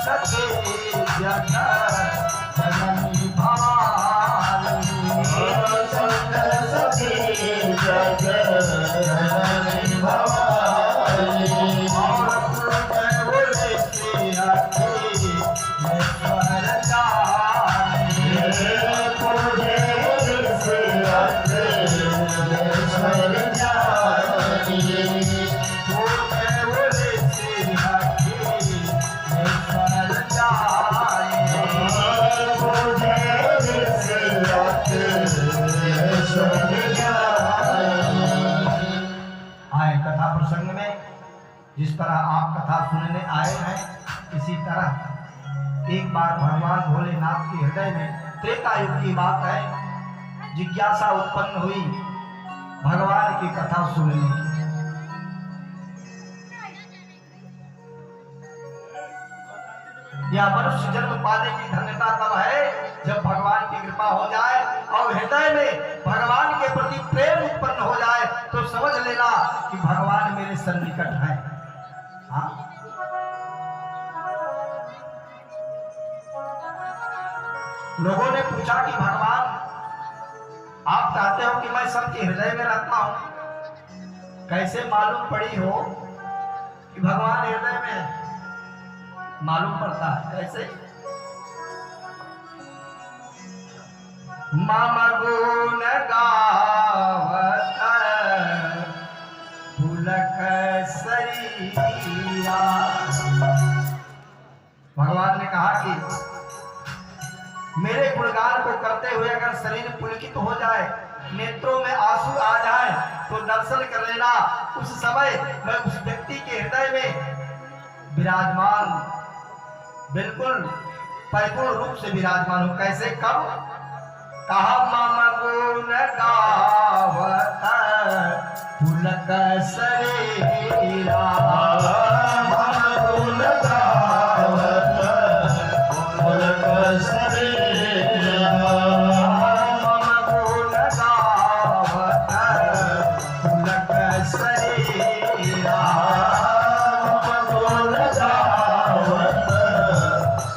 सके जग जननी भवानी शंकर सखी जग जननी भवानी और बोले श्री हरि ईश्वर जानी जिस तरह आप कथा सुनने आए हैं इसी तरह एक बार भगवान भोलेनाथ के हृदय में त्रेता युग की बात है, जिज्ञासा उत्पन्न हुई भगवान की कथा सुनने की। यह मनुष्य जन्म पाने की धन्यता तब है जब भगवान की कृपा हो जाए और हृदय में भगवान के प्रति प्रेम उत्पन्न हो जाए तो समझ लेना कि भगवान मेरे सन्निकट है। हाँ? लोगों ने पूछा कि भगवान आप चाहते हो कि मैं सबके हृदय में रहता हूं, कैसे मालूम पड़ी हो कि भगवान हृदय में है? मालूम पड़ता है कैसे? मम गुण गावत पुलक शरीरा। भगवान ने कहा कि मेरे गुणगान को करते हुए अगर शरीर पुलकित हो जाए, नेत्रों में आंसू आ जाए तो दर्शन कर लेना। उस समय मैं उस व्यक्ति के हृदय में विराजमान, बिल्कुल परिपूर्ण रूप से विराजमान हूं। कैसे? कब? कहा मम गुण गावत पुलक शरीरा। मम गुण गावत पुलक शरीरा। मम गुण गावत पुलक शरीरा। मम गुण गावत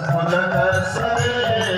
पुलक शरीरा।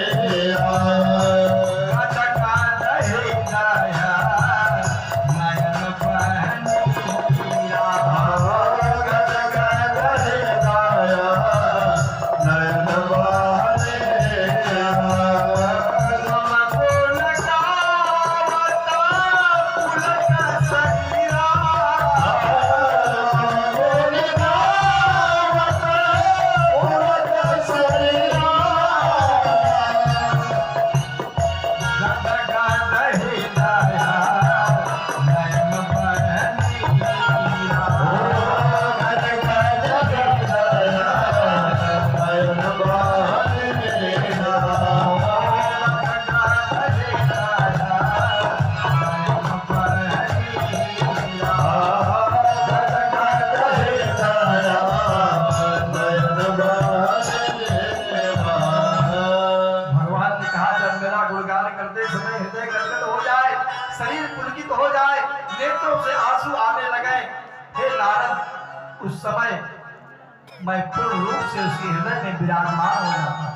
उस समय मैं पूर्ण रूप से उसके हृदय में विराजमान हो जाता।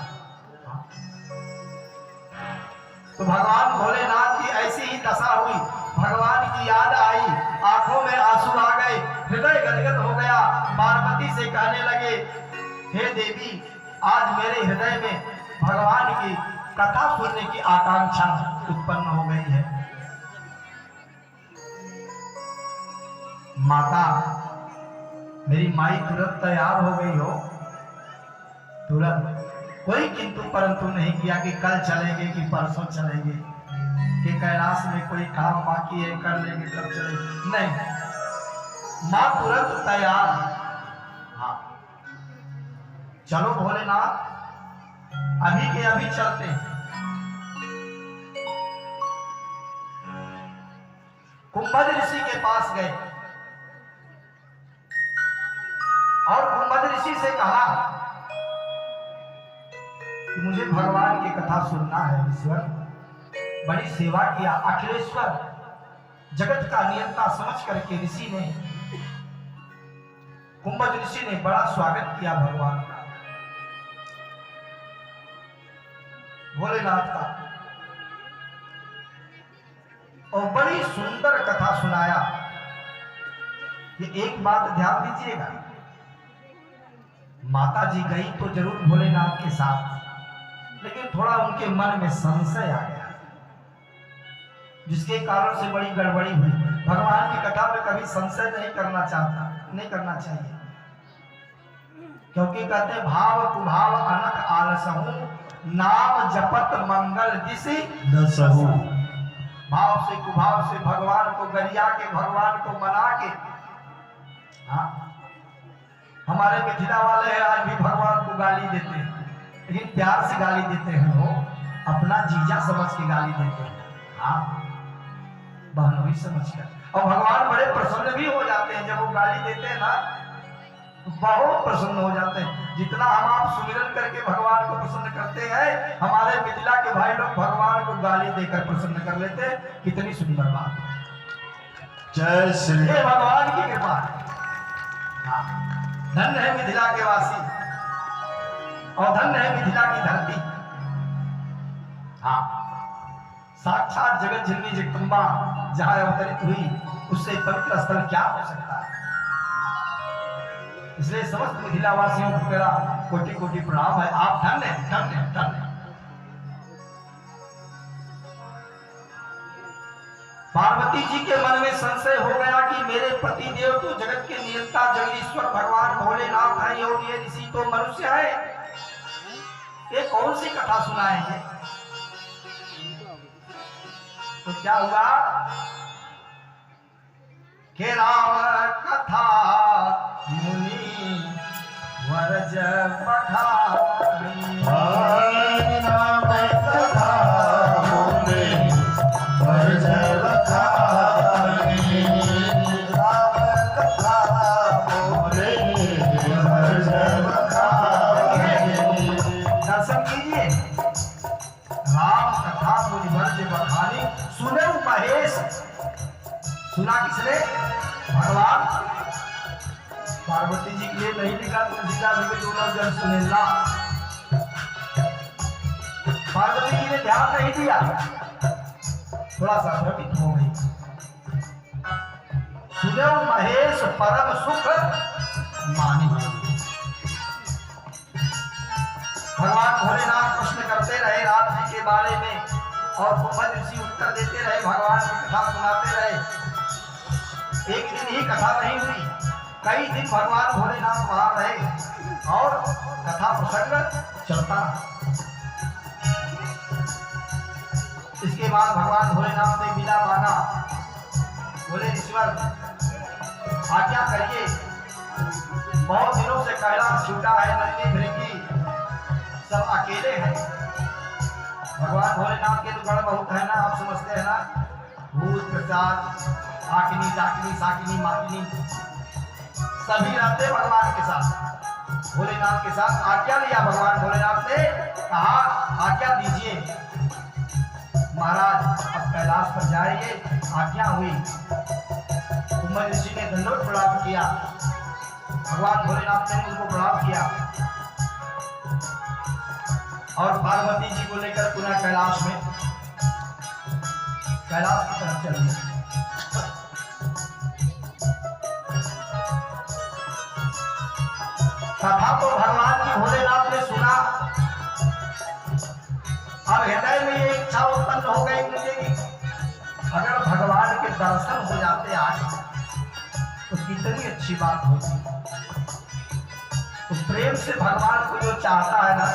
तो भगवान भोलेनाथ की ऐसी ही दशा हुई। भगवान की याद आई, आंखों में आंसू आ गए, हृदय गदगद हो गया। पार्वती से कहने लगे, हे देवी, आज मेरे हृदय में भगवान की कथा सुनने की आकांक्षा उत्पन्न हो गई है। माता, मेरी माई तुरंत तैयार हो गई हो। तुरंत कोई किंतु परंतु नहीं किया कि कल चलेंगे कि परसों चलेंगे, कि कैलाश में कोई काम बाकी है कर लेंगे तब चलेंगे। नहीं, मां तुरंत तैयार। हाँ, चलो भोलेनाथ, अभी के अभी चलते हैं। कुंभज ऋषि के पास गए और कुंभज ऋषि से कहा कि मुझे भगवान की कथा सुनना है। ईश्वर, बड़ी सेवा किया। अखिलेश्वर, जगत का नियंता समझ करके ऋषि ने, कुंभज ऋषि ने बड़ा स्वागत किया भगवान का। भोलेनाथ का। और बड़ी सुंदर कथा सुनाया। ये एक बात ध्यान दीजिएगा, माता जी गई तो जरूर भोलेनाथ के साथ, लेकिन थोड़ा उनके मन में संशय आ गया, जिसके कारण से बड़ी गड़बड़ी हुई। भगवान की कथा में कभी संशय नहीं करना चाहिए, क्योंकि कहते भाव कुभाव अनक आलसहु नाम जपत मंगल दिशि दसहु। भाव से कुभाव से भगवान को गरिया के, भगवान को मना के। हाँ, हमारे मिथिला वाले हैं आज भी भगवान को गाली देते हैं, लेकिन प्यार से गाली देते हैं, वो अपना जीजा समझ के गाली देते हैं। हाँ, बहनोई समझ कर। और भगवान बड़े प्रसन्न भी हो जाते हैं जब वो गाली देते हैं ना, बहुत प्रसन्न हो जाते हैं। जितना हम आप सुमिरन करके भगवान को प्रसन्न करते हैं, हमारे मिथिला के भाई लोग भगवान को गाली देकर प्रसन्न कर लेते हैं। कितनी सुंदर बात। जय श्री ये भगवान की कृपा है। हाँ, धन्य है मिथिला के वासी और धन्य है मिथिला की धरती। हाँ, साक्षात जगत जननी जगदम्बा जहां अवतरित हुई, उससे पवित्र स्थल क्या हो सकता है। इसलिए समस्त मिथिला वासियों को मेरा कोटि कोटि प्रणाम है। आप धन्य धन्य धन्य। पार्वती जी के मन में संशय हो गया कि मेरे पति देव तो जगत के नियंता जगदीश्वर भगवान भोलेनाथ हैं और ये ऋषि तो मनुष्य है, ये कौन सी कथा सुनाएंगे। तो क्या हुआ कि राम कथा मुनि वरज पठाई। नाम कथा मुनि वरज पठाई। राम कथा मुनि वरज पठाई। दर्शन कीजिए, राम कथा मुनि वरज पठाई। सुने महेश, सुना किसने? भगवान। पार्वती जी के लिए नहीं लिखा तुलसीदास जी के दोनों जन सुनेला। पार्वती जी ने ध्यान नहीं दिया, थोड़ा सा भ्रमित हो गई। सुने महेश परम सुख मानी। भगवान भोलेनाथ प्रश्न करते रहे रात जी के बारे में, और कुंभज ऋषि उत्तर देते रहे, भगवान की कथा सुनाते रहे। एक दिन ही कथा नहीं हुई, कई दिन भगवान भोलेनाथ वहां रहे और कथा प्रसंग चलता। इसके बाद भगवान भोलेनाथ ने बिना मांगा बोले, ईश्वर आज्ञा करिए, बहुत दिनों से कैलाश छूटा है, नंदी भृंगी सब अकेले हैं। भगवान भोलेनाथ के तो गण बहुत है ना, आप समझते हैं ना, भूत प्रसाद आकिनी डाकिनी साकिनी माकिनी सभी रहते भगवान के साथ, भोलेनाथ के साथ। आज्ञा लिया भगवान भोलेनाथ ने, कहा आज्ञा दीजिए महाराज, अब कैलाश पर जाएंगे। आज्ञा हुई। कुंभज ऋषि ने दंडोत प्रणाम किया, भगवान भोलेनाथ ने उनको प्रणाम किया और पार्वती जी को लेकर पुनः कैलाश की तरफ चल दिए। कथा तो भगवान की भोलेनाथ ने सुना। अब हृदय में ये इच्छा उत्पन्न हो गई मुझे कि अगर भगवान के दर्शन हो जाते आज तो कितनी अच्छी बात होती। तो प्रेम से भगवान को जो चाहता है ना,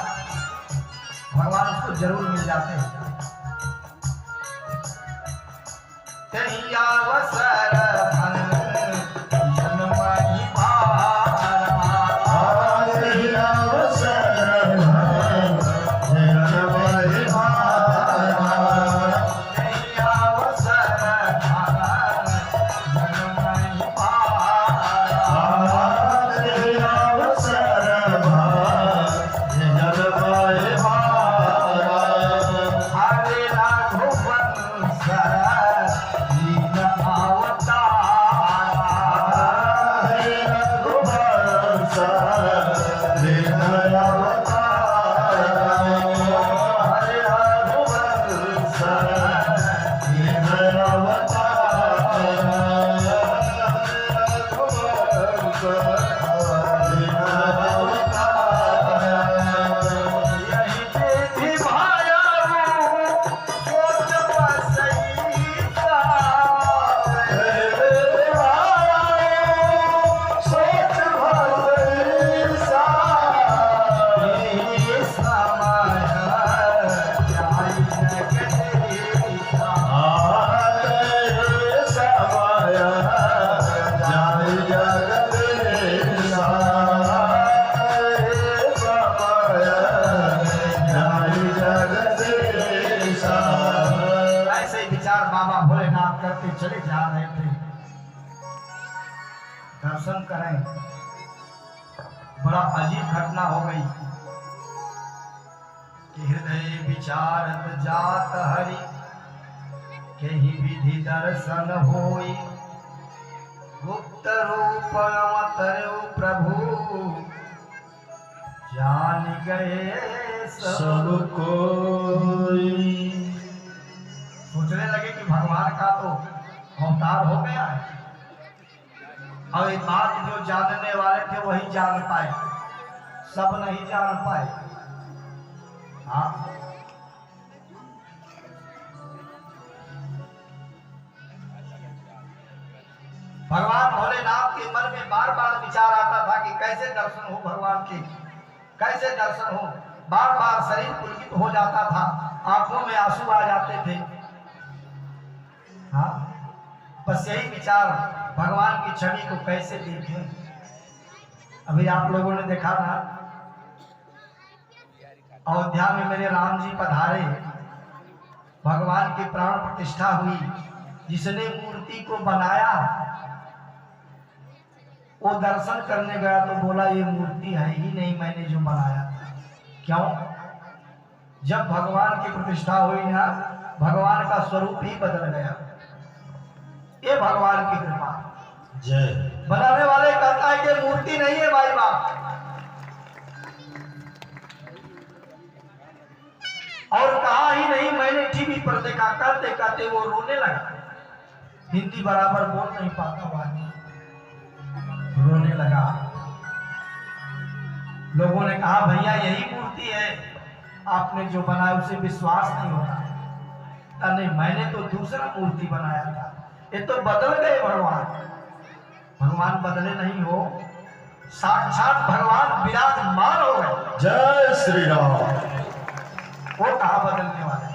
भगवान उसको जरूर मिल जाते हैं। अवसर करते चले जा रहे थे, दर्शन करें, बड़ा अजीब घटना हो गई कि हृदय विचारत जात हरि कहीं विधि दर्शन होई, गुप्त रूप अवतरु प्रभु जान गए सब कोई। सोचने लगे कि भगवान का तो अवतार हो गया है। और ये बात जो जानने वाले थे वही जान पाए, सब नहीं जान पाए। हाँ, भगवान भोलेनाथ के मन में बार बार विचार आता था कि कैसे दर्शन हो भगवान के, कैसे दर्शन हो। बार बार शरीर पुलकित हो जाता था, आंखों में आंसू आ जाते थे। हाँ, बस यही विचार भगवान की छवि को कैसे देखें। अभी आप लोगों ने देखा था अयोध्या में मेरे राम जी पधारे, भगवान की प्राण प्रतिष्ठा हुई। जिसने मूर्ति को बनाया वो दर्शन करने गया तो बोला ये मूर्ति है ही नहीं, मैंने जो बनाया था। क्यों? जब भगवान की प्रतिष्ठा हुई ना, भगवान का स्वरूप ही बदल गया। ये भगवान की कृपा। जय। बनाने वाले कहता है कि मूर्ति नहीं है भाई बाप, और कहा ही नहीं, मैंने टीवी पर देखा। कहते कहते वो रोने लगा। हिंदी बराबर बोल नहीं पाता वो आदमी, रोने लगा। लोगों ने कहा भैया यही मूर्ति है, आपने जो बनाया उसे विश्वास नहीं होता। नहीं, मैंने तो दूसरा मूर्ति बनाया था, ये तो बदल गए भगवान। भगवान बदले नहीं हो, साक्षात भगवान विराजमान हो गए। जय श्री राम। वो कहा बदलने वाले।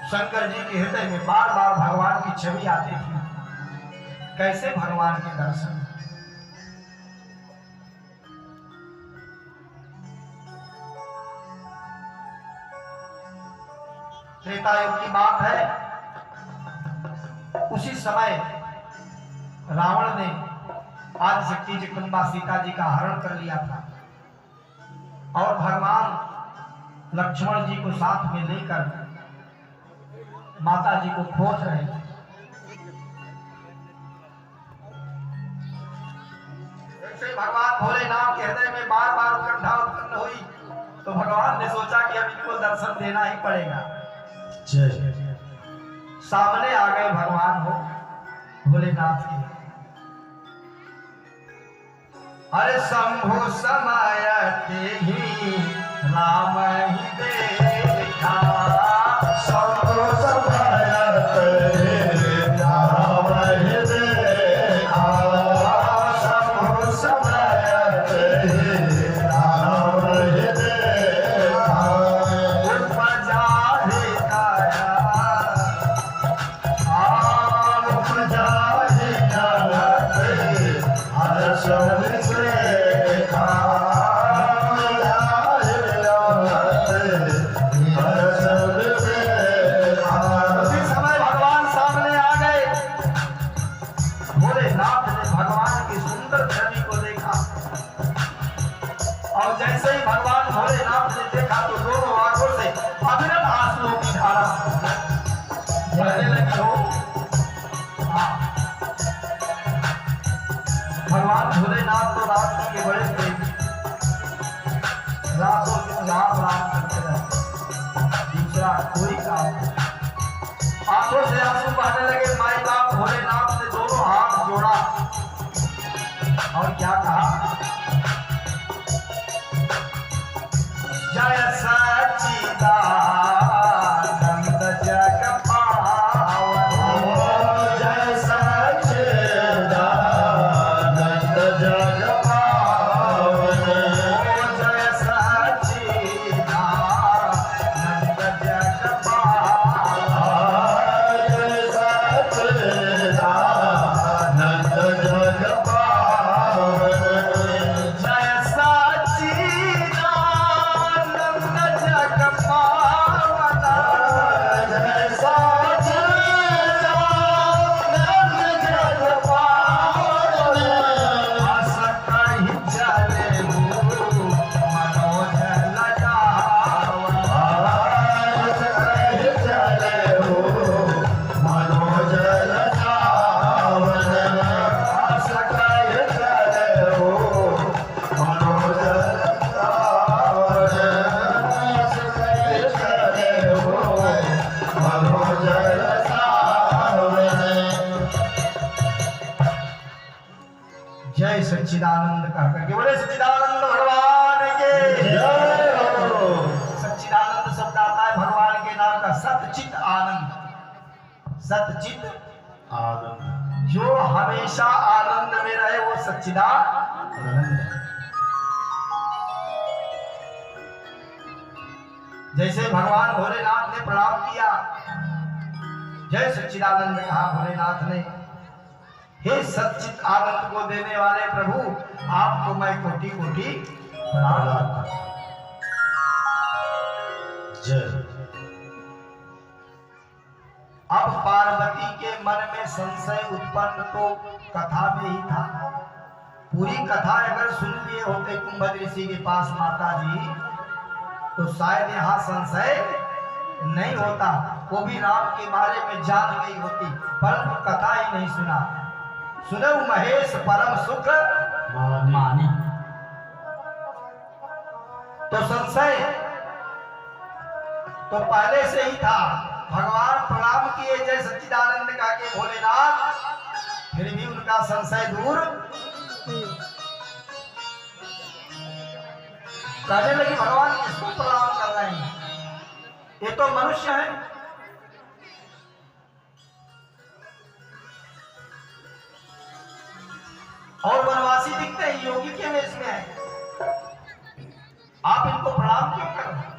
शंकर जी के हृदय में बार बार भगवान की छवि आती थी। कैसे भगवान के दर्शन। त्रेता युग की बात है, उसी समय रावण ने आदिशक्ति जगदम्बा सीता जी का हरण कर लिया था और भगवान लक्ष्मण जी को साथ में लेकर माता जी को खोज रहे थे। ऐसे भगवान भोलेनाथ के हृदय में बार बार उत्कंठा उत्पन्न हुई तो भगवान ने सोचा कि अब इनको दर्शन देना ही पड़ेगा। जय। सामने आ गए भगवान हो भोलेनाथ के। अरे शंभु समय ही राम ही देखा, शंभु समय राम ही देखा, शंभु समय राम ही देखा, उपजा ही काया, उपजा ही हर्ष उसी समय भगवान सामने आ गए। भोलेनाथ ने भगवान की सुंदर छवि को देखा और जैसे ही भगवान भोलेनाथ ने देखा तो दोनों आंखों से अविरत आंसुओं की धारा बहने लगी हो। हाँ, भगवान भोलेनाथ तो राम जी के बड़े प्रेमी, रातों दिन राम राम करते रहते, दूसरा कोई काम नहीं। आंखों से आंसू बहने लगे। माई बाप भोलेनाथ ने दोनों हाथ जोड़ा और क्या कहा, जय सच्चिदानंद जग पावन, जय सच्चिदानंद जग पावन, जय सच्चिदानंद जग पावन, जय सच्चिदानंद जग पावन, सच्चिदानंद कह करके बोले सच्चिदानंद भगवान के जय हो। सच्चिदानंद शब्द आता है भगवान के नाम का सतचित आनंद। सतचित आनंद जो हमेशा आनंद में रहे वो सच्चिदानंद है। जैसे भगवान भोलेनाथ ने प्रणाम किया, जय सच्चिदानंद कहा भोलेनाथ ने, हे सच्चित आनंद को देने वाले प्रभु आपको मैं कोटि कोटि प्रणाम करता हूं। जय। अब पार्वती के मन में संशय उत्पन्न तो कथा में ही था। पूरी कथा अगर सुन लिए होते कुंभ ऋषि के पास माता जी तो शायद यहाँ संशय नहीं होता, वो भी राम के बारे में जान गई होती, परंतु कथा ही नहीं सुना। सुनो महेश परम सुख मानी, तो संशय तो पहले से ही था। भगवान प्रणाम किए जय सच्चिदानंद का के भोलेनाथ, फिर भी उनका संशय दूर। कहने लगी भगवान किसको प्रणाम कर रहे हैं, ये तो मनुष्य है। और वनवासी दिखते हैं, योगी के वेश में है, आप इनको प्रणाम क्यों कर रहे हैं?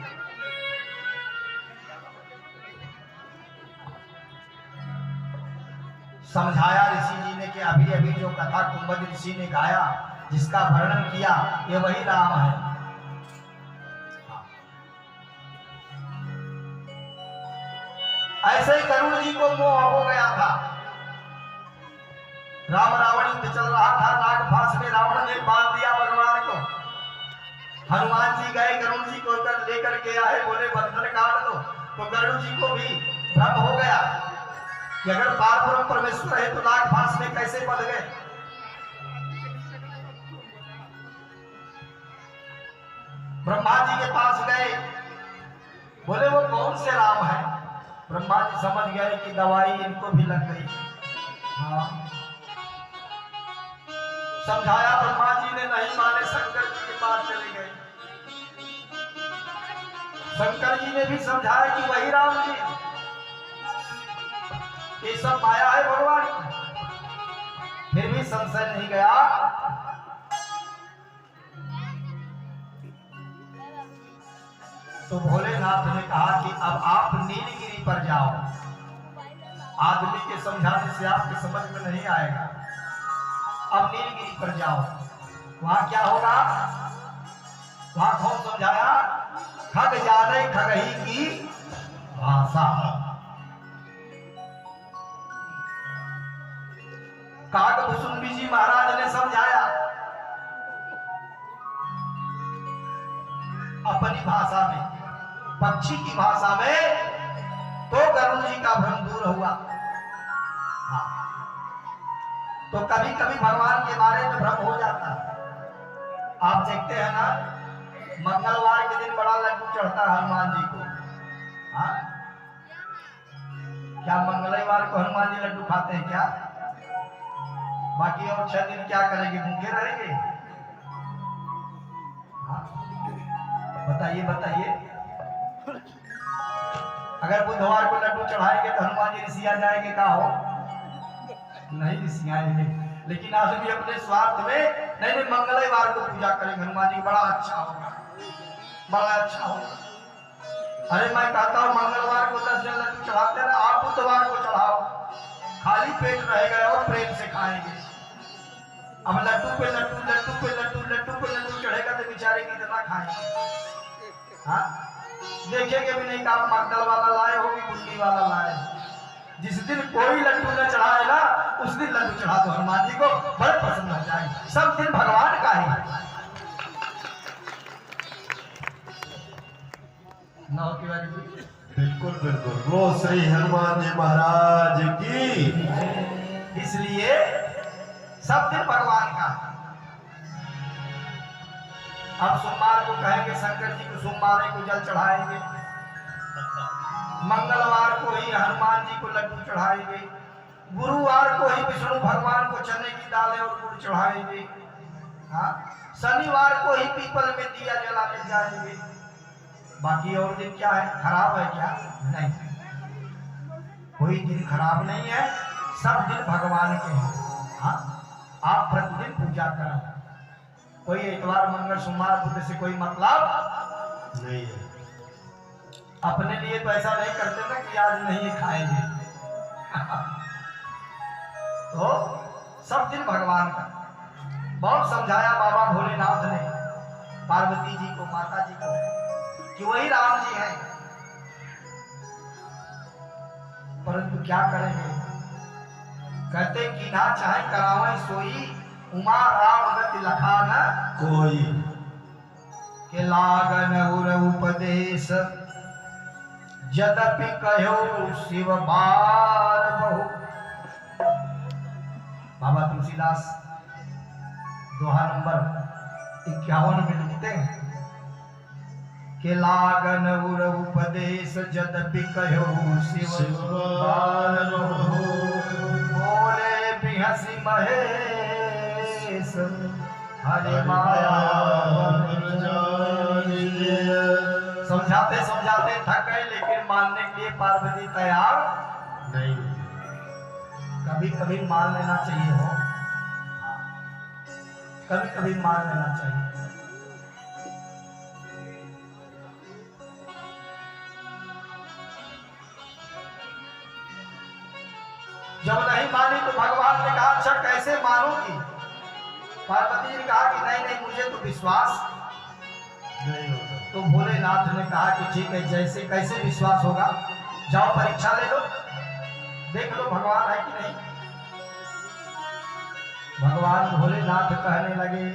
समझाया ऋषि जी ने कि अभी अभी जो कथा कुंभ ऋषि ने गाया, जिसका वर्णन किया, ये वही राम है। ऐसे ही करुण जी को मोह हो गया था। राम रावण युद्ध चल रहा था, नागफास में रावण ने बांध दिया भगवान को। हनुमान जी गए गरुड़ जी को लेकर के आए, बोले बंधन काट दो, तो गरुड़ जी को भी भ्रम हो गया कि अगर पारब्रह्म परमेश्वर है तो नागफास में कैसे बंध गए। ब्रह्मा जी के पास गए, बोले वो कौन से राम है। ब्रह्मा जी समझ गए कि दवाई इनको भी लग गई। हाँ, समझाया ब्रह्मा जी ने नहीं माने, शंकर जी के पास चले गए। शंकर जी ने भी समझाया कि वही राम जी, ये सब माया है भगवान की, फिर भी संशय नहीं गया। तो भोलेनाथ ने कहा कि अब आप नीलगिरी पर जाओ। आदमी के समझाने से आपके समझ में नहीं आएगा, अब नीलगिरी पर जाओ। वहां क्या होगा, वहां कौन समझाया, खग जाने खगही की भाषा। काकभूषुंडी जी महाराज ने समझाया अपनी भाषा में, पक्षी की भाषा में, तो गरुड़ जी का भ्रम दूर हुआ। हाँ, तो कभी कभी भगवान के बारे में भ्रम हो जाता है। आप देखते हैं ना, मंगलवार के दिन बड़ा लड्डू चढ़ता है हनुमान जी को। हाँ, क्या मंगलवार को हनुमान जी लड्डू खाते हैं क्या? बाकी और 6 दिन क्या करेंगे, भूखे रहेंगे? हाँ, बताइए बताइए। अगर बुधवार को लड्डू चढ़ाएंगे तो हनुमान जी ऋषि आ जाएंगे, क्या हो? नहीं ऋषि आएंगे, लेकिन आदमी अपने स्वार्थ में नहीं मंगलवार को पूजा करेंगे हनुमान जी, बड़ा अच्छा होगा, बड़ा अच्छा होगा। अरे मैं कहता हूँ मंगलवार को 10 जन लड्डू चढ़ाते हैं, आप बुधवार को चढ़ाओ, खाली पेट रहेगा और प्रेम से खाएंगे। अब लड्डू पे लड्डू, लड्डू पे लड्डू, लड्डू पे लड्डू चढ़ेगा तो बेचारे कितना खाएंगे। हाँ, देखेंगे भी नहीं कि आप मगदल वाला लाए हो कि बुंदी वाला लाए। जिस दिन कोई लड्डू न चढ़ाएगा उस दिन लड्डू चढ़ा दो हनुमान जी को, बड़े पसंद हो जाएंगे। सब दिन भगवान का ही नौ की बारी जी। बिल्कुल बिल्कुल, वो श्री हनुमान जी महाराज की। इसलिए सब दिन भगवान का। अब सोमवार को कहेंगे शंकर जी को सोमवार को जल चढ़ाएंगे, मंगलवार को ही हनुमान जी को लड्डू चढ़ाएंगे, गुरुवार को ही विष्णु भगवान को चने की दालें और गुड़ चढ़ाएंगे, हाँ, शनिवार को ही पीपल में दिया जलाने जाएंगे। बाकी और दिन क्या है, खराब है क्या? नहीं, कोई दिन खराब नहीं है, सब दिन भगवान के हैं। हाँ, आप प्रतिदिन पूजा करें, कोई इतवार मंगल सोमवार बुध से कोई मतलब नहीं है। अपने लिए तो ऐसा नहीं करते ना कि आज नहीं खाएंगे। तो सब दिन भगवान का। बहुत समझाया बाबा भोलेनाथ ने पार्वती जी को, माता जी को, कि वही राम जी हैं, परंतु क्या करेंगे? कहते कि ना चाहे करावे सोई, उमा राम गति लखा न कोई के लागन उर उपदेश, यद्यपि कहो शिव बार बहु। बाबा तुलसीदास दोहा नंबर 51 में लिखते हैं कि लागन उर उपदेश, यद्यपि कहो शिव बार बहु। बोले बिहसी महेश, हरि माया समझाते समझाते थक गए, लेकिन मानने के लिए पार्वती तैयार नहीं। कभी कभी मान लेना चाहिए हो, कभी कभी मान लेना चाहिए। जब नहीं मानी तो भगवान ने कहा अच्छा कैसे मानूंगी? पार्वती ने कहा कि नहीं नहीं, मुझे तो विश्वास नहीं होता। तो भोलेनाथ ने कहा कि ठीक है, जैसे कैसे विश्वास होगा, जाओ परीक्षा ले लो, देख लो भगवान है कि नहीं। भगवान भोलेनाथ कहने लगे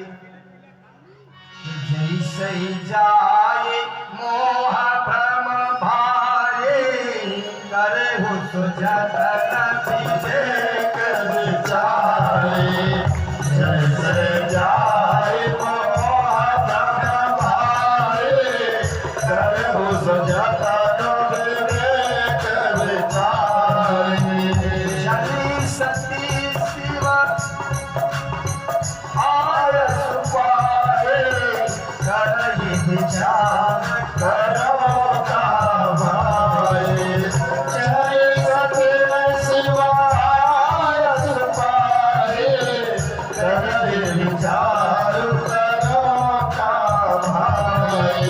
जैसे जाए मोह भ्रम भाए, करे हो तो जगत विवेक विचारे। जैसे जाए मोह भ्रम भाए, करहु सुजाता विवेक विचारे। शनि सती शिव आय सुपाए, करहि विचार करो का भाई। जय सते शिवाय सुपाए, करहि विचार करो का भाई।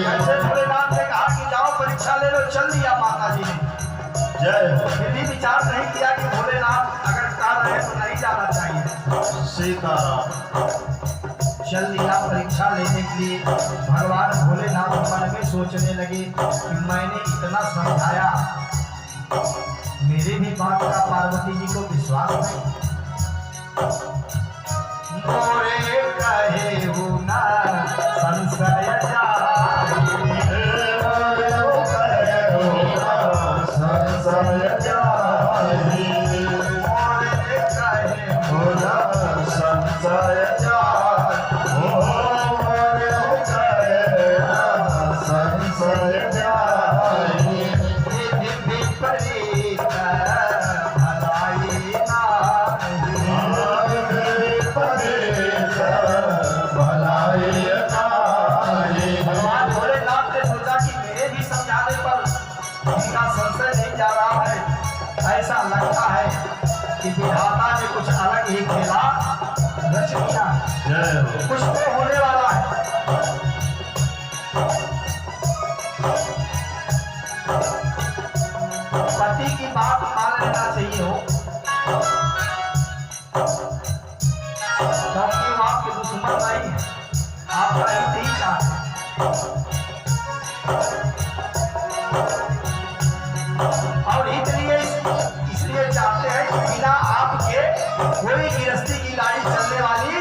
ऐसे भोलेनाथ ने कहा कि जाओ परीक्षा ले लो, चल दिया माता जी ने। जय हो फिर भी विचार नहीं किया कि भोलेनाथ अगर कह रहे तो नहीं जाना चाहिए। सीताराम। चल दिया परीक्षा लेने के लिए। भगवान भोलेनाथ मन में सोचने लगे कि मैंने इतना समझाया, मेरे भी बात का पार्वती जी को विश्वास नहीं। मोरे कहे हो ना संशय जाए, संशय जाए, मोरे कहे हो ना संशय जाए, संशय जाए। विधि विपरीत भलाई नाही। भगवान भोलेनाथ ने सोचा कि मेरे भी समझाने पर उनका संशय नहीं जा रहा है। ऐसा लगता है कि विधाता ने कुछ अलग ही खेला रच दिया, जय हो कुछ तो होने वाला है। पति की बात मान लेना चाहिए हो, क्योंकि वो आपके दुश्मन नहीं है, आपका हित ही चाहते हैं। और हित लिए इसलिए चाहते हैं कि बिना आपके कोई गृहस्थी की गाड़ी चलने वाली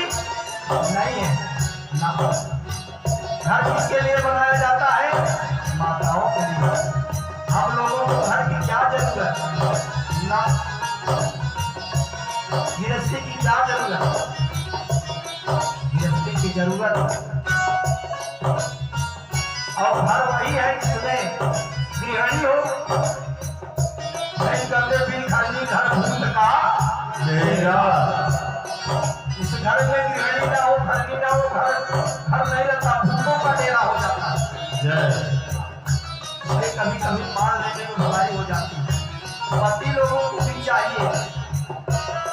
नहीं है ना। घर किसके लिए बनाया जाता है? माताओं के लिए। हम लोगों को घर की क्या जरूरत ना, गृहस्थी की क्या जरूरत? गृहस्थी की जरूरत और घर वही है जिसमें गृहिणी हो, नहीं करते फिर खाली घर भूत का मेरा। इस घर में गृहिणी ना हो घर ना वो घर नहीं रहता, भूखों का डेरा हो जाता है। जय कभी कभी मान लेने में भलाई हो जाती है। पति लोगों को भी चाहिए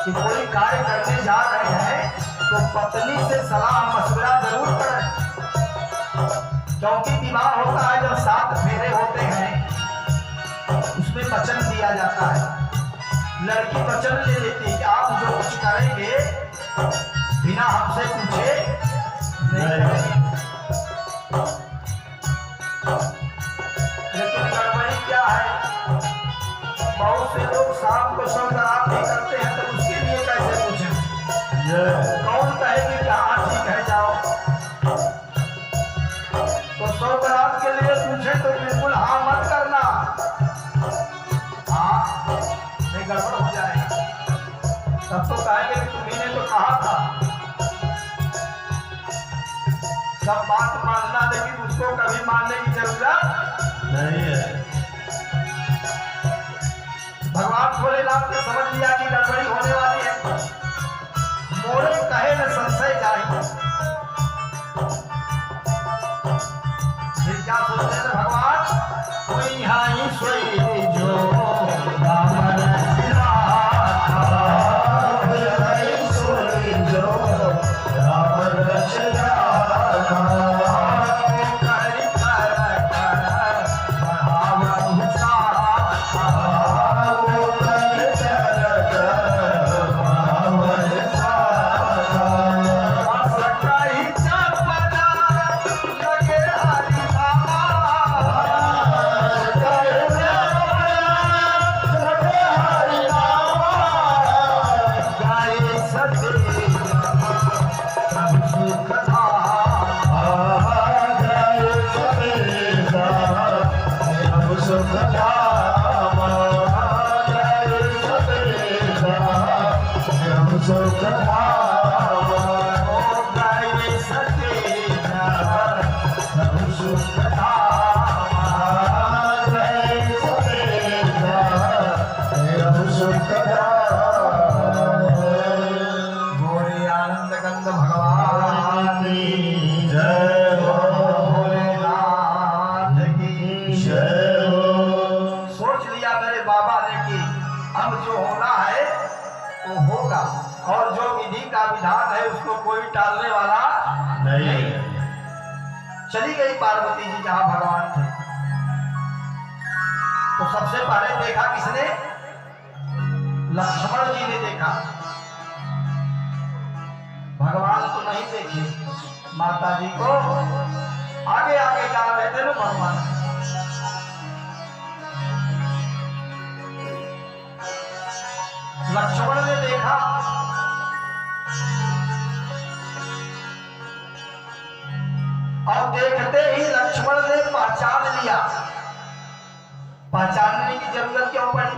कि कोई कार्य करने जा रहे हैं तो पत्नी से सलाह मशवरा जरूर करें, क्योंकि विवाह होता है जब 7 फेरे होते हैं उसमें वचन दिया जाता है। लड़की वचन ले लेती है कि आप जो कुछ करेंगे बिना हमसे पूछे नहीं करेंगे। लेकिन गड़बड़ी क्या है, बहुत से लोग शाम को सब रात भी करते हैं तो उसके लिए कैसे पूछें? कौन कहे कि कहाँ ठीक है जाओ? तो सौ रात के लिए पूछे तो बिल्कुल हाँ मत करना, हाँ नहीं गड़बड़ हो जाएगा। तब तो कहेंगे कि तुम्ही ने तो कहा था। सब बात मानना, लेकिन उसको कभी मानने की जरूरत नहीं है। भगवान भोलेनाथ ने समझ लिया कि गड़बड़ी होने वाली है। मोरे कहे न संशय जाए। फिर क्या सोचते हैं भगवान? कोई हाई सोई जो दामन और जो विधि का विधान है उसको कोई टालने वाला नहीं। चली गई पार्वती जी जहां भगवान थे, तो सबसे पहले देखा किसने? लक्ष्मण जी ने देखा। भगवान तो नहीं देखे, माता जी को आगे आगे जा रहे थे ना भगवान। लक्ष्मण ने देखा, और देखते ही लक्ष्मण ने पहचान लिया। पहचानने की जरूरत क्यों पड़ी?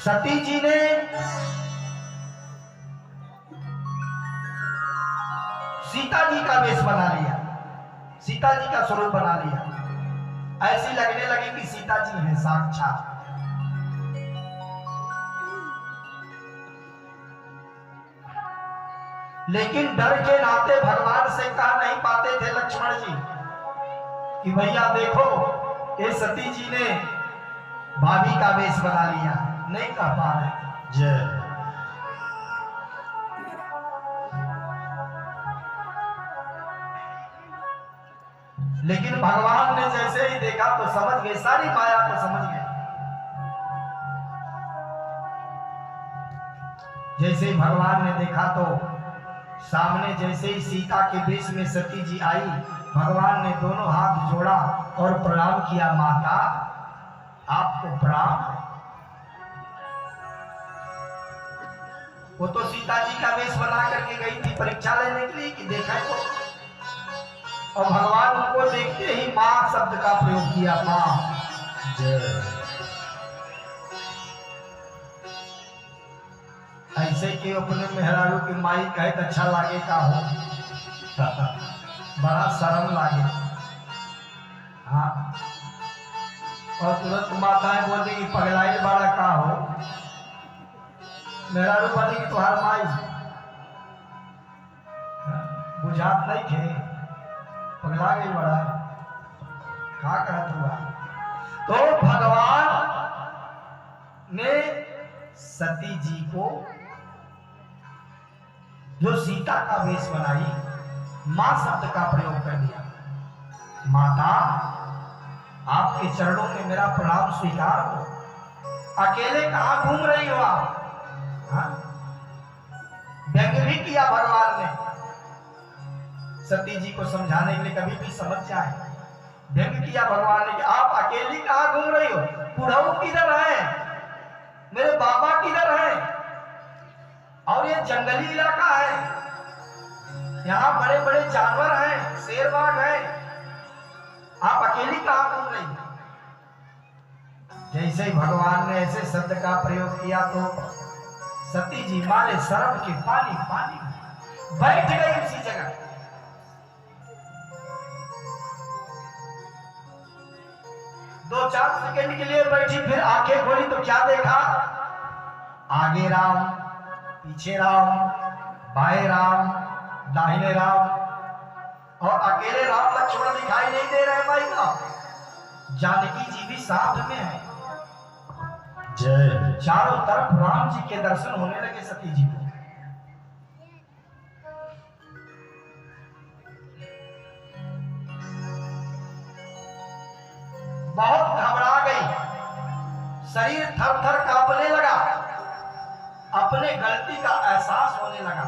सती जी ने सीता जी का वेश बना लिया, सीता जी का स्वरूप बना लिया। ऐसी लगने लगी कि सीता जी हैं साक्षात। लेकिन डर के नाते भगवान से कह नहीं पाते थे लक्ष्मण जी कि भैया देखो ये सती जी ने भाभी का वेश बना लिया। नहीं कह पा रहे। जय लेकिन भगवान ने जैसे ही देखा तो समझ गए, सारी माया को समझ गए। जैसे ही भगवान ने देखा तो सामने जैसे ही सीता के वेश में सती जी आई, भगवान ने दोनों हाथ जोड़ा और प्रणाम किया। माता आपको प्रणाम। वो तो सीता जी का वेश बना करके गई थी परीक्षा लेने के लिए कि देखा तो, और भगवान उनको देखते ही मां शब्द का प्रयोग किया। मां ऐसे कि अपने मेहरारू की माई कहे तो अच्छा लागे का हो, बड़ा शर्म लागे। हाँ, और तुरंत माताएं बोलती कि पगलाई बड़ा का हो। मेरा रूप बनी कि तुहार माई बुझात नहीं थे, पगला गई बड़ा क्या कहत हुआ। तो भगवान ने सती जी को जो सीता का वेश बनाई, मां शब्द का प्रयोग कर दिया। माता आपके चरणों में मेरा प्रणाम स्वीकार हो। अकेले कहां घूम रही हो आप? व्यंग भी किया भगवान ने सती जी को समझाने के लिए, कभी भी समझ जाए। व्यंग किया भगवान ने कि आप अकेली कहां घूम रही हो? बुढ़ऊ किधर है? मेरे बाबा किधर है? और ये जंगली इलाका है, यहाँ बड़े बड़े जानवर हैं, शेर बाघ है, आप अकेली कहां घूम रही हो? जैसे ही भगवान ने ऐसे शब्द का प्रयोग किया तो सती जी मारे शर्म के पानी पानी बैठ गई उसी जगह। दो चार सेकंड के लिए बैठी, फिर आंखें खोली तो क्या देखा? आगे राम, पीछे राम, बाएं राम, दाहिने राम, और अकेले राम लक्ष्मण दिखाई नहीं दे रहे भाई का। जानकी जी भी साथ में है। जय। चारों तरफ राम जी के दर्शन होने लगे सती जी को। बहुत घबरा गई, शरीर थर थर कांपने लगा, अपने गलती का एहसास होने लगा।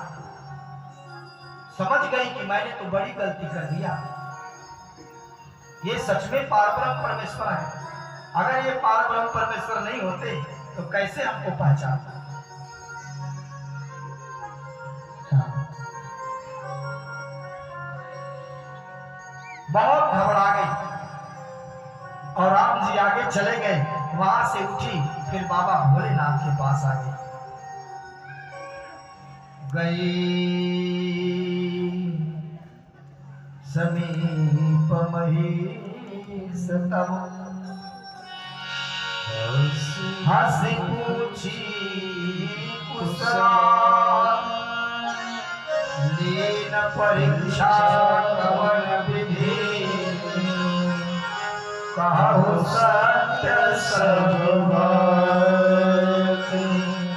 समझ गई कि मैंने तो बड़ी गलती कर दिया। ये सच में पारब्रह्म परमेश्वर है। अगर ये पारब्रह्म परमेश्वर नहीं होते तो कैसे हमको पहचानता? बहुत घबरा गई और राम जी आगे चले गए। वहां से उठी, फिर बाबा भोलेनाथ के पास आ गई समीप मही सतम हंसी पूछी कुशल लीन परीक्षा कवन विधि कहु सत्य सब बात।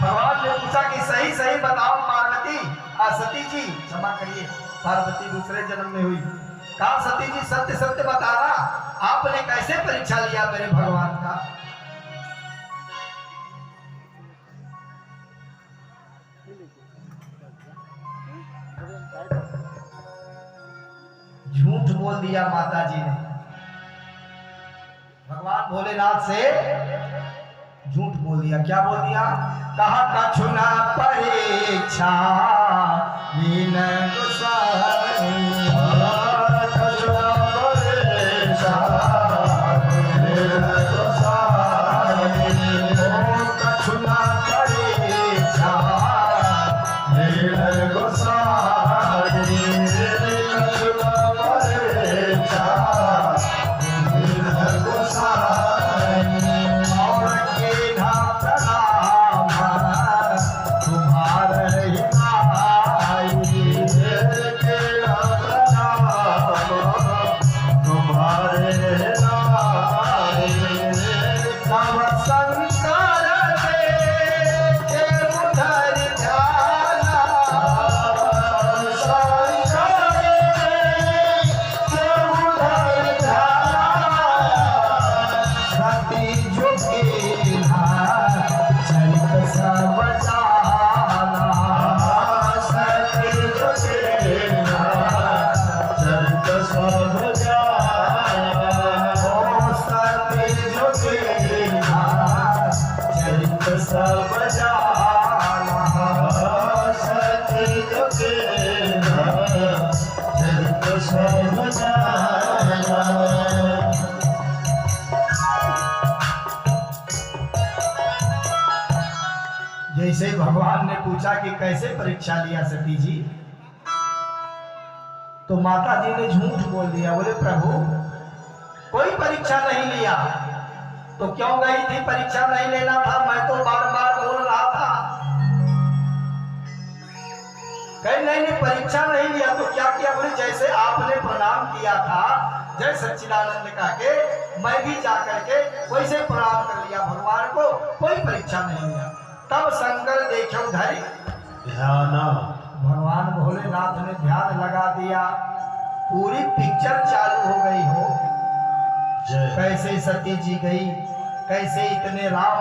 भगवान ने पूछा कि सही सही बताओ पार्वती, सती जी क्षमा करिए, पार्वती दूसरे जन्म में हुई। कहा सती जी सत्य सत्य बताना, आपने कैसे परीक्षा लिया मेरे भगवान का? झूठ बोल दिया माता जी ने। भगवान भोलेनाथ से झूठ बोल दिया। क्या बोल दिया? कहा कछुना परीक्षा जैसे भगवान ने पूछा कि कैसे परीक्षा लिया सती जी, तो माता जी ने झूठ बोल दिया। बोले प्रभु कोई परीक्षा नहीं लिया। तो क्यों गई थी? परीक्षा नहीं लेना था, मैं तो बार बार बोल रहा था कहीं नहीं नहीं परीक्षा नहीं लिया तो क्या किया? बोले जैसे आपने प्रणाम किया था जय सच्चिदानंद का के, मैं भी जाकर के वैसे प्रणाम कर लिया भगवान को, कोई परीक्षा नहीं लिया। तब शंकर देखो धरी ध्यान, भगवान भोलेनाथ ने ध्यान लगा दिया, पूरी पिक्चर चालू हो गई हो। जय कैसे सती जी गई, कैसे इतने राम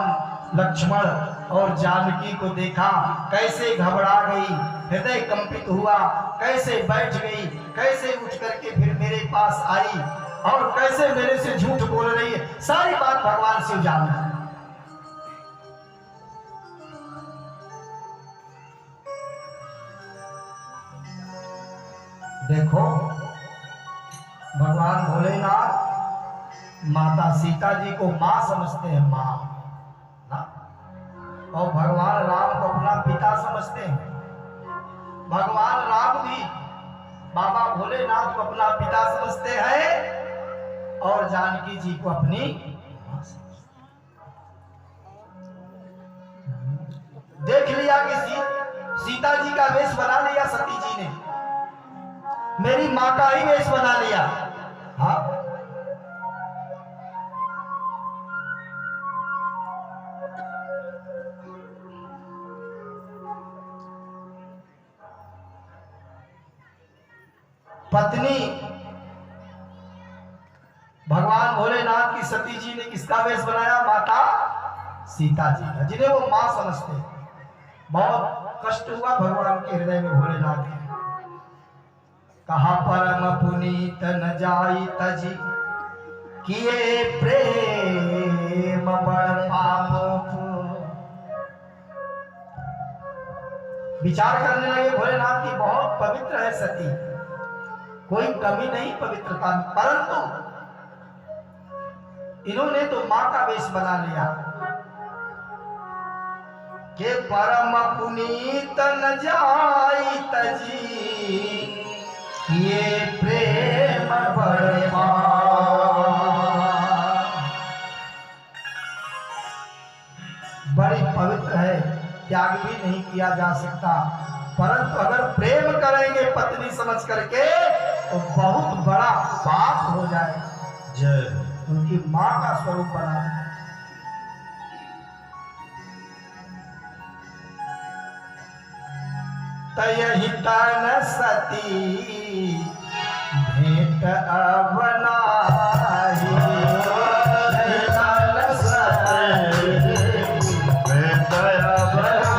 लक्ष्मण और जानकी को देखा, कैसे घबरा गई, हृदय कंपित हुआ, कैसे बैठ गई, कैसे उठ करके फिर मेरे पास आई और कैसे मेरे से झूठ बोल रही है, सारी बात भगवान से जानना। देखो भगवान भोलेनाथ माता सीता जी को मां समझते हैं, मां ना, और भगवान राम को अपना पिता समझते हैं। भगवान राम भी बाबा भोलेनाथ को अपना पिता समझते हैं और जानकी जी को अपनी मां समझते हैं। देख लिया कि सीता जी का वेश बना लिया सती जी ने, मेरी मां का ही वेश बना लिया। हाँ, पत्नी भगवान भोलेनाथ की सती जी ने किसका वेश बनाया? माता सीता जी का, जिन्हें वो मां समझते हैं। बहुत कष्ट हुआ भगवान के हृदय में भोलेनाथ के। कहा परम पुनीत न जाई तजी, किए प्रेम बड़ पाप। विचार करने लगे भोलेनाथ की, बहुत पवित्र है सती, कोई कमी नहीं पवित्रता में, परंतु इन्होंने तो मां का वेश बना लिया। के परम पुनीत न जाई तजी, ये प्रेम बड़े बड़ी पवित्र है, त्याग भी नहीं किया जा सकता, परंतु अगर प्रेम करेंगे पत्नी समझ करके तो बहुत बड़ा पाप हो जाएगा। जय उनकी मां का स्वरूप बना। तयहि तन सती भेंट अबनाही, तयहि तन सती भेंट अबनाही,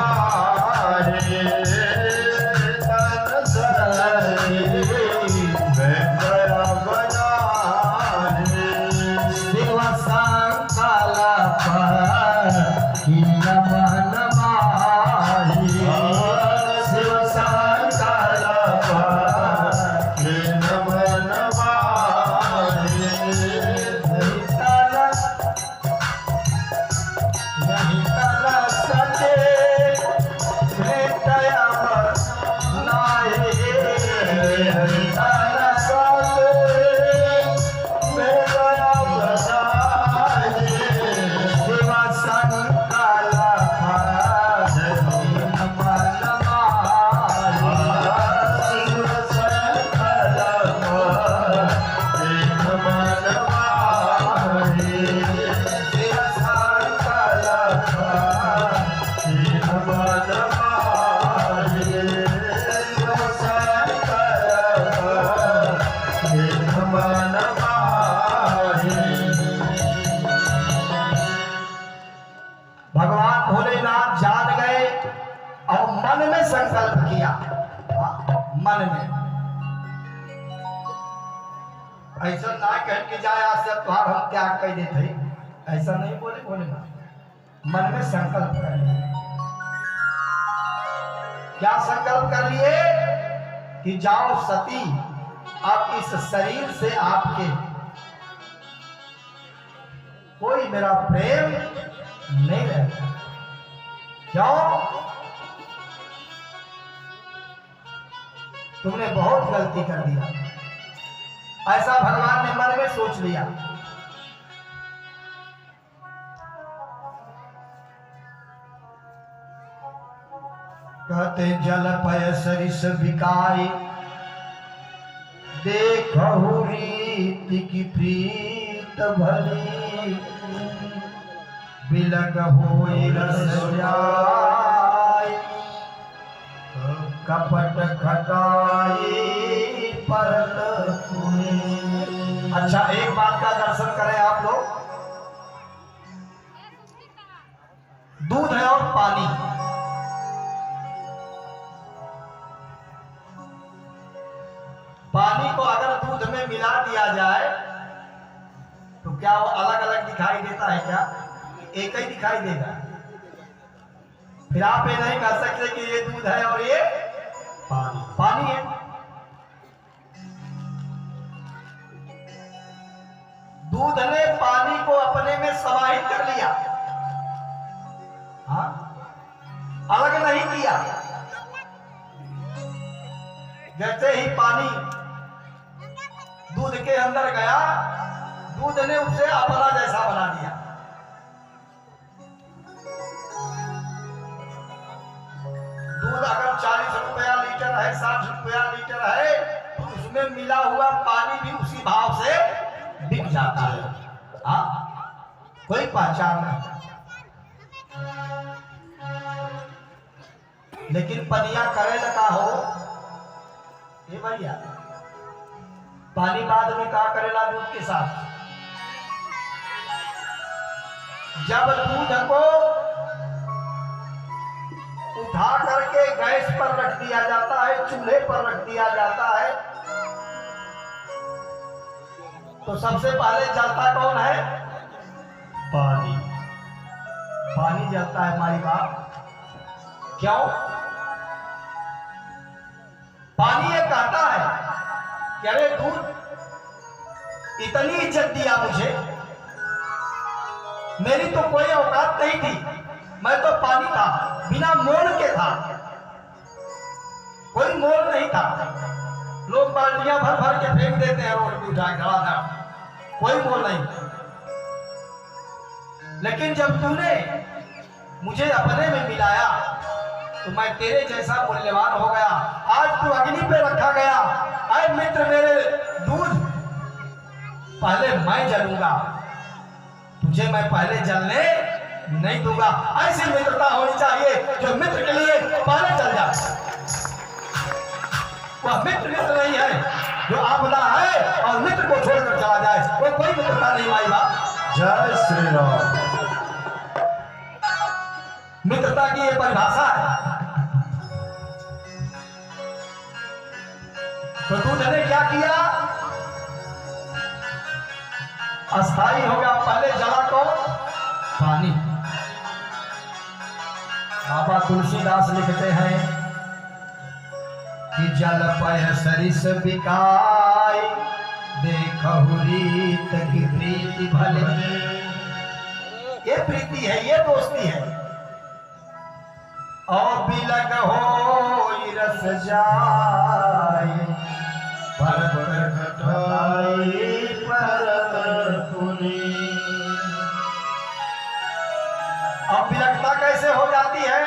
तन सती भेंट अबनाही। शिव संकल्प की नमन माही, शिव संकल्प के नमन माही। नहीं तन सके भेंट अबनाही, नहीं तन सके भेंट अबनाही। शिव संकल्प भगवान भोलेनाथ जान गए और मन में संकल्प किया। मन में ऐसा ना कह के जाए आज से तुहार हम त्याग कर देते, ऐसा नहीं बोले भोलेनाथ। मन में संकल्प कर लिए। क्या संकल्प कर लिए? कि जाओ सती, अब इस शरीर से आपके कोई मेरा प्रेम नहीं रहता। क्यों? तुमने बहुत गलती कर दिया, ऐसा भगवान ने मन में सोच लिया। कहते जल पय सरिस बिकाई, देखहु रीति की प्रीत भली, बिलग होई रस जाई, कपट खटाई परत पुनि। अच्छा, एक बात का दर्शन करें आप लोग। दूध है और पानी, पानी को अगर दूध में मिला दिया जाए तो क्या वो अलग अलग दिखाई देता है? क्या एक ही दिखाई देगा? फिर आप ये नहीं कह सकते कि ये दूध है और ये पानी है। दूध ने पानी को अपने में समाहित कर लिया, हाँ, अलग नहीं किया। जैसे ही पानी दूध के अंदर गया, दूध ने उसे अपना जैसा बना दिया। दूध अगर 40 रुपया लीटर है, 60 रुपया लीटर है, तो उसमें मिला हुआ पानी भी उसी भाव से बिक जाता है। हाँ, कोई पहचान नहीं। लेकिन पनिया करे लगा हो, ये भैया पानी बाद में क्या करेला दूध के साथ? जब दूध को उठा करके गैस पर रख दिया जाता है, चूल्हे पर रख दिया जाता है, तो सबसे पहले जलता कौन है? पानी। पानी जलता है हमारी बात। क्यों? पानी ये कहता है कि अरे दूध इतनी इज्जत दिया मुझे, मेरी तो कोई औकात नहीं थी, मैं तो पानी था, बिना मोल के था, कोई मोल नहीं था। लोग बाल्टियां भर भर के फेंक देते हैं रोड पे उठा धड़ाधड़, कोई मोल नहीं। लेकिन जब तूने मुझे अपने में मिलाया तो मैं तेरे जैसा मूल्यवान हो गया। आज तू अग्नि पे रखा गया। अरे मित्र, मेरे दूध पहले मैं जलूंगा, तुझे मैं पहले जलने नहीं दूंगा। ऐसी मित्रता होनी चाहिए जो मित्र के लिए पहले जल जाए। वह मित्र नहीं है जो आपदा है और मित्र को छोड़कर चला जाए, वो कोई मित्रता नहीं। माई बाप, जय श्री राम। मित्रता की ये परिभाषा है। तो दूध ने क्या किया? अस्थाई हो गया। पहले जला कौन? पानी। बाबा तुलसीदास लिखते हैं कि जल पय सरिस बिकाई, देखहु रीत की प्रीति भले। ये प्रीति है, ये दोस्ती है। और बिलग होई रस जाए, परत खटाई परत पुनि। अब विलक्षणता कैसे हो जाती है?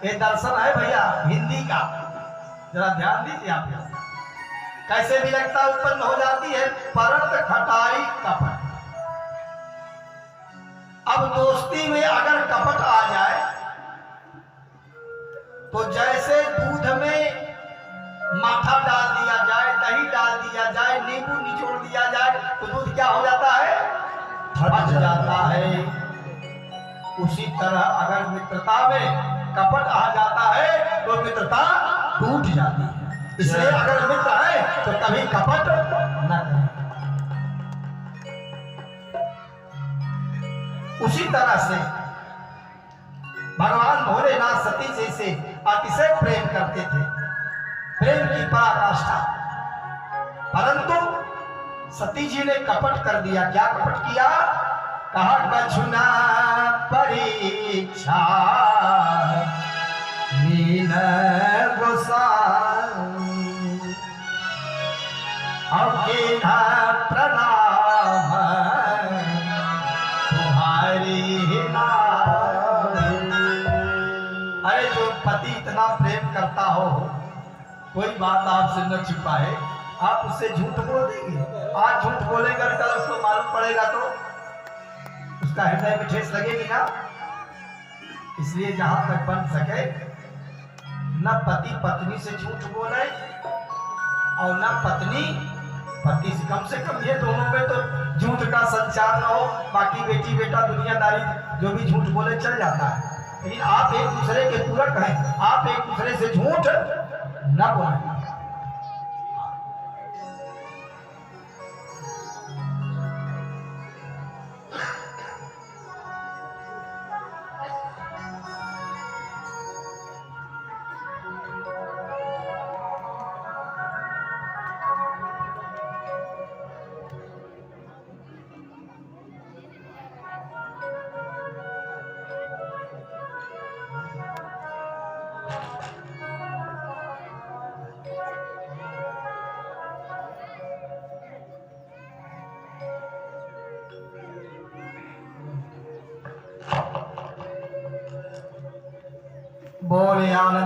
ये दर्शन है भैया हिंदी का, जरा ध्यान दीजिए आप। कैसे विलक्षणता उत्पन्न हो जाती है? परत खटाई कपट। अब दोस्ती में अगर कपट आ जाए तो जैसे दूध में माठा डाल दिया जाए, दही डाल दिया जाए, नींबू निचोड़ दिया जाए तो दूध क्या हो जाता है? फट जाता है। उसी तरह अगर मित्रता में कपट आ जाता है तो मित्रता टूट जाती है। इसलिए अगर मित्र है तो कभी कपट न करें। उसी तरह से भगवान भोलेनाथ सती जी से अतिशय प्रेम करते थे, प्रेम की पराकाष्ठा। परंतु सती जी ने कपट कर दिया। क्या कपट किया? कहा कछुना परीक्षा मीन गोसाई, प्रणाम तुम्हारी। अरे जो पति इतना कोई बात आपसे न छुपाए, आप उससे झूठ बोल देंगे। आज झूठ बोलेगा, कल उसको मालूम पड़ेगा तो उसका हृदय में ठेस लगेगी ना। इसलिए जहां तक बन सके न पति पत्नी से झूठ बोले और न पत्नी पति से कम ये दोनों में तो झूठ का संचार न हो। बाकी बेटी बेटा दुनियादारी जो भी झूठ बोले चल जाता है, लेकिन आप एक दूसरे के पूरक हैं, आप एक दूसरे से झूठ न बोलें। बोले आनंद।